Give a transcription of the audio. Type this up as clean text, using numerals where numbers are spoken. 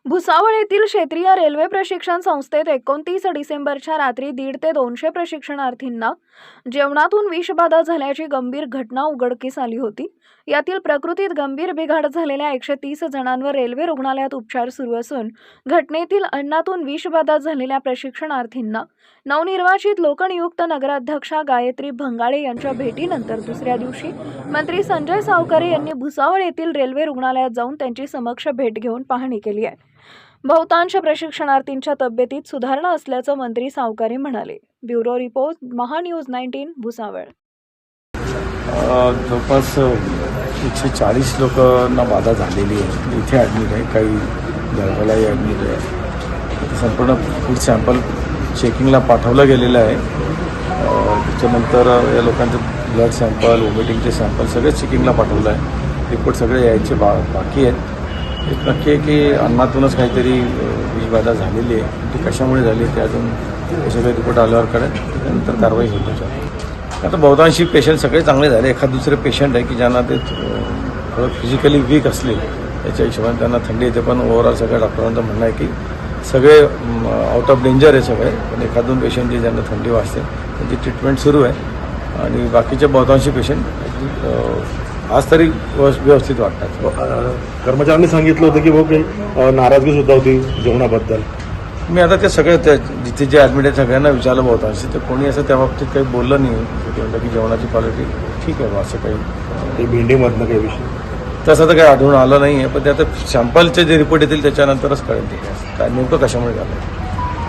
भुसावळ येथील क्षेत्रीय रेल्वे प्रशिक्षण संस्थेत 29 डिसेंबरच्या रात्री 150 ते 200 प्रशिक्षणार्थींना जेवणातून विषबाधा झाल्याची गंभीर घटना उघडकीस आली होती। यातील प्रकृतीत गंभीर बिघाड झालेल्या 130 जणांवर रेल्वे रुग्णालयात उपचार सुरू असून घटनेतील अन्नातून विषबाधा झालेल्या प्रशिक्षणार्थींना नवनिर्वाचित लोकनियुक्त नगराध्यक्षा गायत्री भंगाळे यांच्या भेटीनंतर दुसऱ्या दिवशी मंत्री संजय सावकारे यांनी भुसावळ येथील रेल्वे रुग्णालयात जाऊन त्यांची समक्ष भेट घेऊन पाहणी केली आहे। बहुतांश प्रशिक्षणार्थींच्या तब्येतीत सुधारणा असल्याचं मंत्री सावकारे म्हणाले। Bureau report, Mahanews 19, Bhusawal. जवळपास 140 लोकांना बाधा झालेली आहे। इथे ॲडमिट आहे, काही जळगावलाही ॲडमिट आहे। संपूर्ण फूड सॅम्पल चेकिंगला पाठवलं गेलेलं आहे। त्याच्यानंतर या लोकांचे ब्लड सॅम्पल, वॉमिटिंगचे सॅम्पल सगळे चेकिंगला पाठवलं आहे। रिपोर्ट सगळे यायचे बाकी आहेत। एक नक्की आहे की अन्नातूनच काहीतरी विषबाधा झालेली आहे। ती कशामुळे झाली ते अजून सगळे रिपोर्ट आल्यावर कळेल, त्यानंतर कारवाई होईल त्याच्यावर। आता बहुतांशी पेशंट सगळे चांगले झाले। एखाद दुसरे पेशंट आहे की ज्यांना ते थोडं फिजिकली वीक असले, त्याच्या हिशोबाने त्यांना थंडी येते, पण ओव्हरऑल सगळ्या डॉक्टरांचं म्हणणं आहे की सगळे आउट ऑफ डेंजर आहे सगळे। पण एखाद दोन पेशंट जे ज्यांना थंडी वाजते त्यांची ट्रीटमेंट सुरू आहे आणि बाकीचे बहुतांशी पेशंट आज तरी व्यवस्थित वाटतात। कर्मचाऱ्यांनी सांगितलं होतं की काही नाराजगी सुद्धा होती जेवणाबद्दल। मी आता ते सगळे जिथे जे ॲडमिट आहेत सगळ्यांना विचारलं बहुतांशी, तर कोणी असं त्या बाबतीत काही बोललं नाही म्हणलं की जेवणाची क्वालिटी ठीक आहे, असं काही भेंडीमधनं काही विषय तसं तर काही आढळून आलं नाही आहे। पण ते आता सॅम्पलचे जे रिपोर्ट येतील त्याच्यानंतरच कळेल ते काय नेमकं कशामुळे झालं।